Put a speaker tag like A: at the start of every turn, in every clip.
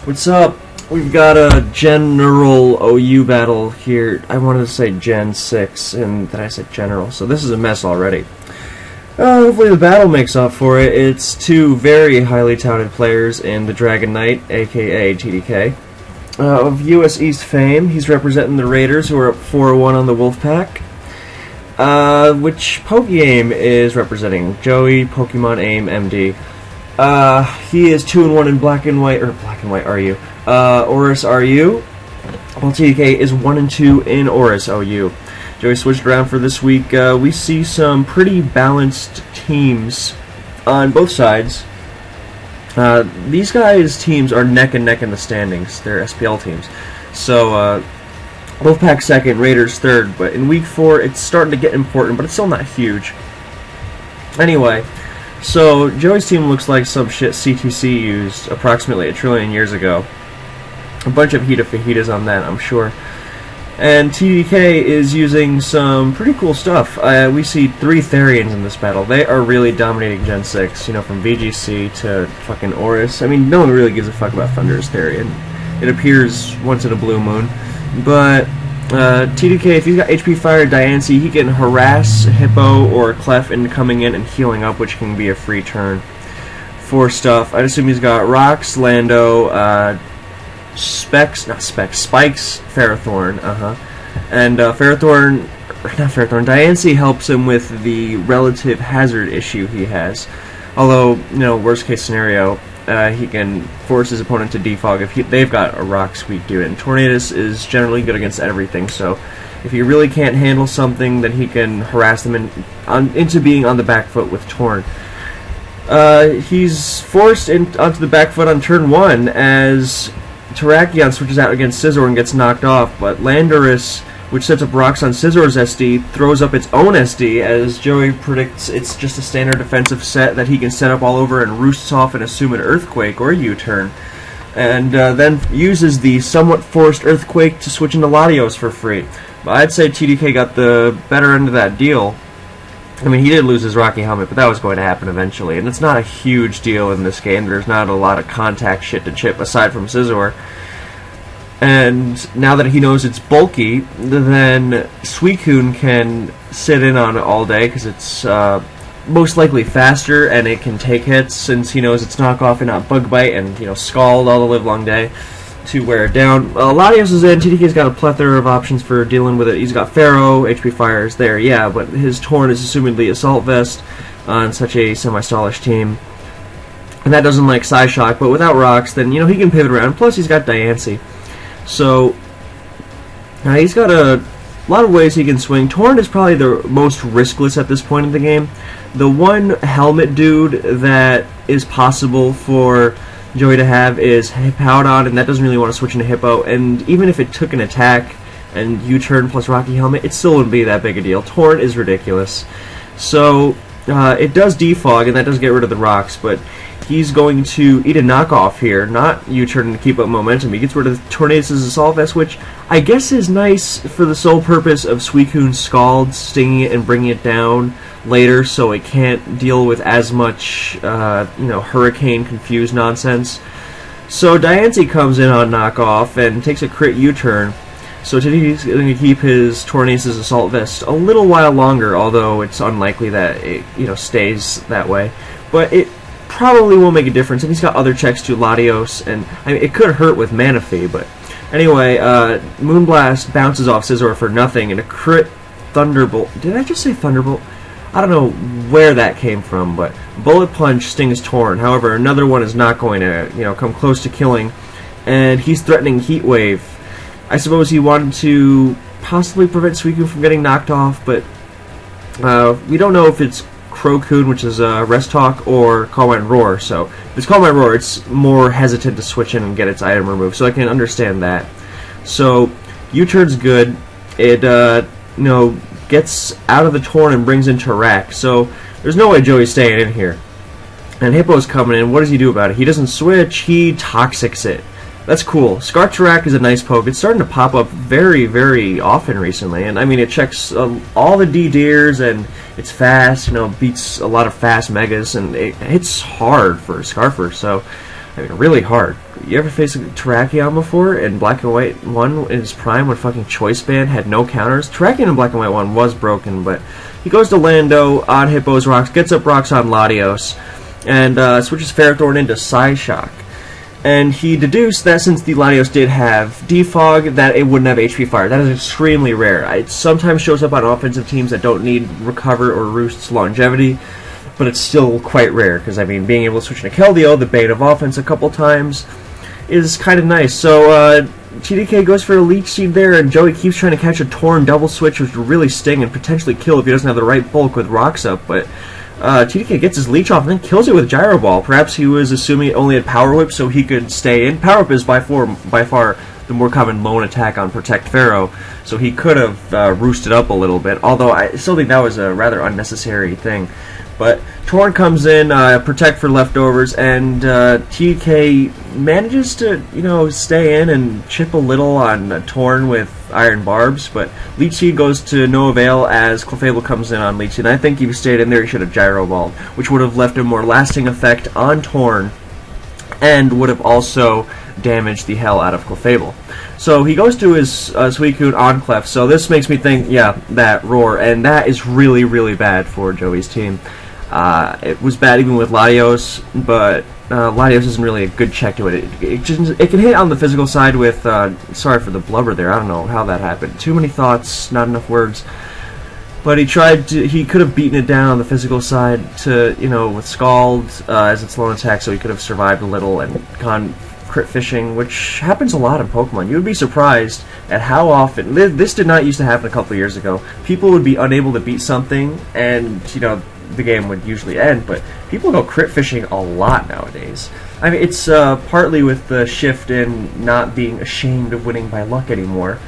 A: What's up? We've got a general OU battle here. I wanted to say Gen 6, and then I said general, so this is a mess already. Hopefully the battle makes up for it. It's two very highly touted players in the Dragon Knight, aka TDK. Of US East fame, he's representing the Raiders, who are up 4-1 on the Wolfpack. Which pokeaim is representing? Joey, Pokemon Aim, MD. He is 2-1 in Black and White RU. ORAS RU, while TDK is 1-2 in ORAS OU. Joey switched around for this week. We see some pretty balanced teams on both sides. These guys' teams are neck and neck in the standings. They're SPL teams. So, Wolfpack second, Raiders third. But in week 4, it's starting to get important, but it's still not huge. Anyway, so Joey's team looks like some shit CTC used approximately 1 trillion years ago. A bunch of Hita Fajitas on that, I'm sure. And TDK is using some pretty cool stuff. We see 3 Therians in this battle. They are really dominating Gen 6, you know, from VGC to fucking ORAS. I mean, no one really gives a fuck about Thunder's Therian. It appears once in a blue moon. But TDK, if he's got HP Fire Diancie, he can harass Hippo or Clef into coming in and healing up, which can be a free turn for stuff. I'd assume he's got Rocks, Lando, Spikes, Ferrothorn, and Diancie helps him with the relative hazard issue he has. Although, you know, worst case scenario, he can force his opponent to defog if they've got a rock sweep dude. And Tornadus is generally good against everything, so if he really can't handle something, then he can harass them into being on the back foot with Torn. He's forced onto the back foot on turn 1 as Terrakion switches out against Scizor and gets knocked off, but Landorus, which sets up rocks on Scizor's SD, throws up its own SD, as Joey predicts it's just a standard defensive set that he can set up all over and roosts off and assume an Earthquake or a U-turn, and then uses the somewhat forced Earthquake to switch into Latios for free. But I'd say TDK got the better end of that deal. I mean, he did lose his Rocky Helmet, but that was going to happen eventually, and it's not a huge deal in this game. There's not a lot of contact shit to chip aside from Scizor. And now that he knows it's bulky, then Suicune can sit in on it all day, because it's most likely faster, and it can take hits, since he knows it's knockoff and not Bug Bite, and, you know, Scald all the live long day to wear it down. Latios is in. TDK's got a plethora of options for dealing with it. He's got Pharaoh, HP Fire is there, yeah, but his Torn is assumedly Assault Vest on such a semi-stallish team. And that doesn't like Psyshock, but without rocks, then, you know, he can pivot around. Plus, he's got Diancie. So, he's got a lot of ways he can swing. Torn is probably the most riskless at this point in the game. The one helmet dude that is possible for Joey to have is Hippowdon, and that doesn't really want to switch into Hippo, and even if it took an attack and U-turn plus Rocky Helmet, it still wouldn't be that big a deal. Torn is ridiculous. So, it does defog, and that does get rid of the rocks, but he's going to eat a knockoff here, not U-turn to keep up momentum. He gets rid of Tornadus' Assault Vest, which I guess is nice for the sole purpose of Suicune's Scald, stinging it and bringing it down later, so it can't deal with as much, you know, Hurricane confused nonsense. So Diancie comes in on knockoff and takes a crit U-turn. So he's going to keep his Tornadus' Assault Vest a little while longer, although it's unlikely that it, you know, stays that way. But it probably will make a difference, and he's got other checks to Latios, and I mean, it could hurt with Manaphy, but anyway, Moonblast bounces off Scizor for nothing, and a crit Thunderbolt. Did I just say Thunderbolt? I don't know where that came from, but Bullet Punch stings Torn. However, another one is not going to, you know, come close to killing, and he's threatening Heat Wave. I suppose he wanted to possibly prevent Suicune from getting knocked off, but we don't know if it's Crowcoon, which is Rest Talk, or Call My Roar. So if it's Call My Roar, it's more hesitant to switch in and get its item removed, so I can understand that. So U-turn's good. It you know, gets out of the Torn and brings in Terrak. So there's no way Joey's staying in here. And Hippo's coming in. What does he do about it? He doesn't switch. He Toxics it. That's cool. Scar Terrak is a nice poke. It's starting to pop up very, very often recently. And I mean, it checks all the D-Deers, and it's fast, you know, beats a lot of fast Megas, and it hits hard for Scarfer. So I mean, really hard. You ever faced Terrakion before in Black and White 1 in his prime when fucking Choice Band had no counters? Terrakion in Black and White 1 was broken, but he goes to Lando on Hippo's rocks, gets up rocks on Latios, and switches Ferrothorn into Psyshock. And he deduced that since the Latios did have Defog, that it wouldn't have HP Fire. That is extremely rare. It sometimes shows up on offensive teams that don't need Recover or Roost's longevity, but it's still quite rare, because, I mean, being able to switch into Keldeo, the bane of offense, a couple times, is kind of nice. So, TDK goes for a Leech Seed there, and Joey keeps trying to catch a Torn double switch, which will really sting and potentially kill if he doesn't have the right bulk with rocks up, but TDK gets his Leech off and then kills it with Gyro Ball. Perhaps he was assuming it only had Power Whip so he could stay in. Power Whip is by far the more common lone attack on Protect Pharaoh, so he could have roosted up a little bit, although I still think that was a rather unnecessary thing. But Torn comes in, Protect for leftovers, and TDK manages to, stay in and chip a little on Torn with Iron Barbs, but Leech Seed goes to no avail as Clefable comes in on Leech Seed. And I think if he stayed in there, he should have Gyro Balled, which would have left a more lasting effect on Torn, and would have also damaged the hell out of Clefable. So he goes to his Suicune on Clef, so this makes me think, yeah, that Roar, and that is really, really bad for Joey's team. It was bad even with Latios, but Latios isn't really a good check to it. It can hit on the physical side with, sorry for the blubber there, I don't know how that happened. Too many thoughts, not enough words. But he could have beaten it down on the physical side to, with Scald as its lone attack, so he could have survived a little and gone crit fishing, which happens a lot in Pokemon. You would be surprised at how often, this did not used to happen a couple of years ago. People would be unable to beat something, and, the game would usually end, but people go crit fishing a lot nowadays. I mean, it's partly with the shift in not being ashamed of winning by luck anymore.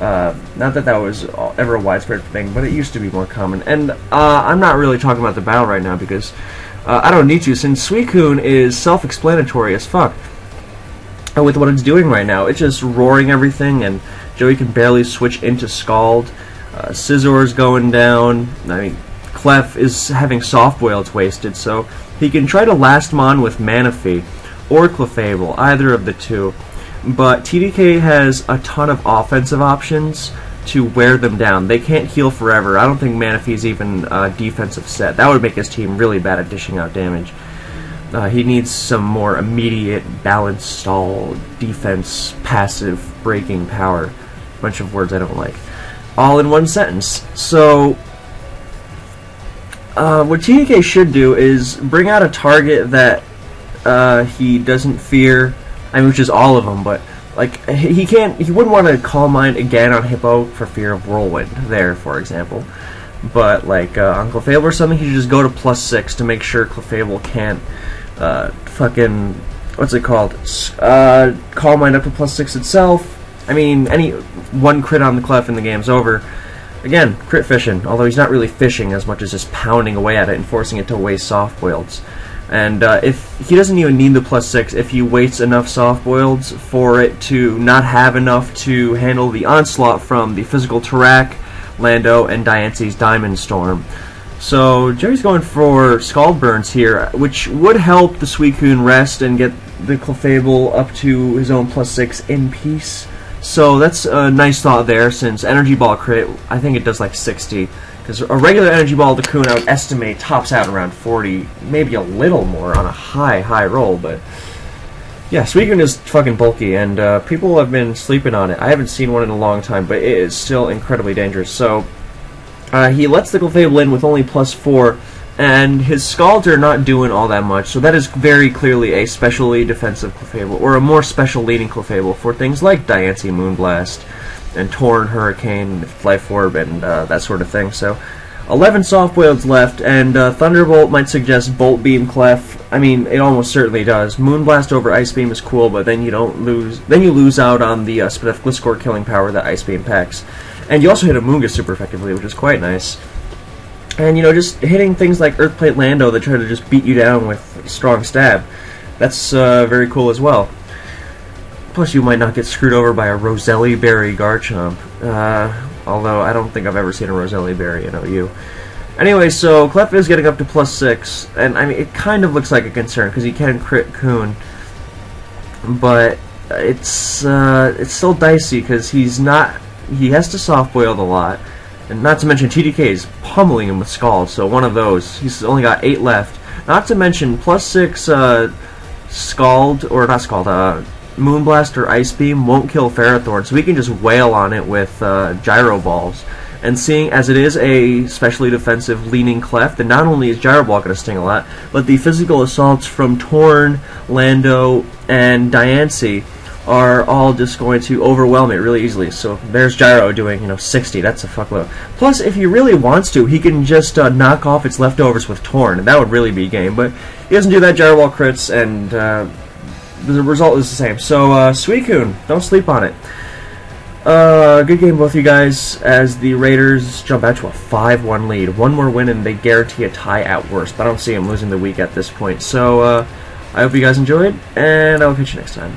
A: Not that was ever a widespread thing, but it used to be more common. And I'm not really talking about the battle right now because I don't need to, since Suicune is self-explanatory as fuck with what it's doing right now. It's just roaring everything, and Joey can barely switch into Scald. Scissor's going down. I mean, Clef is having Soft Boil, it's wasted, so he can try to last Mon with Manaphy or Clefable, either of the two. But TDK has a ton of offensive options to wear them down. They can't heal forever. I don't think Manaphy's even a defensive set. That would make his team really bad at dishing out damage. He needs some more immediate balance stall, defense, passive, breaking power. Bunch of words I don't like. All in one sentence. So what TDK should do is bring out a target that he doesn't fear. I mean, which is all of them, but like he wouldn't want to Calm Mind again on Hippo for fear of Whirlwind there, for example. But like on Clefable or something, he should just go to +6 to make sure Clefable can't fucking what's it called? Calm Mind up to +6 itself. I mean, any one crit on the Clef and the game's over. Again, crit fishing, although he's not really fishing as much as just pounding away at it and forcing it to waste soft boileds. And if he doesn't even need the +6, if he waits enough soft boileds for it to not have enough to handle the onslaught from the physical Tarak, Lando, and Diance's Diamond Storm. So Jerry's going for Scald Burns here, which would help the Suicune rest and get the Clefable up to his own +6 in peace. So that's a nice thought there, since Energy Ball crit, I think it does like 60. Because a regular Energy Ball Cocoon, I would estimate, tops out around 40, maybe a little more on a high roll, but yeah, Smogon is fucking bulky, and people have been sleeping on it. I haven't seen one in a long time, but it is still incredibly dangerous. So he lets the Clefable in with only +4, and his Scalds are not doing all that much, so that is very clearly a specially defensive Clefable, or a more special leading Clefable for things like Diance Moonblast, and Torn, Hurricane, Life Orb, and that sort of thing. So 11 soft boileds left, and Thunderbolt might suggest Bolt Beam Clef. I mean, it almost certainly does. Moonblast over Ice Beam is cool, but then you lose out on the Spinef Gliscor killing power that Ice Beam packs. And you also hit a Moongus super effectively, which is quite nice. And just hitting things like Earthplate Lando that try to just beat you down with strong stab, that's very cool as well. Plus, you might not get screwed over by a Roselli Berry Garchomp. Although, I don't think I've ever seen a Roselli Berry in OU. Anyway, so Clef is getting up to +6, and I mean, it kind of looks like a concern, because he can crit Coon. but it's still dicey because he has to soft boiled a lot, and not to mention TDK is pummeling him with Scald. So one of those, he's only got 8 left. Not to mention +6 Scald or not Scald, Moonblast or Ice Beam won't kill Ferrothorn, so we can just wail on it with Gyro Balls. And seeing as it is a specially defensive leaning Clef, then not only is Gyro Ball going to sting a lot, but the physical assaults from Torn, Lando, and Diancie are all just going to overwhelm it really easily. So there's Gyro doing 60. That's a fuckload. Plus, if he really wants to, he can just knock off its leftovers with Torn, and that would really be game. But he doesn't do that. Gyro Ball crits, and the result is the same. So Suicune, don't sleep on it. Good game, both you guys, as the Raiders jump out to a 5-1 lead. One more win and they guarantee a tie at worst, but I don't see them losing the week at this point. So I hope you guys enjoyed, and I'll catch you next time.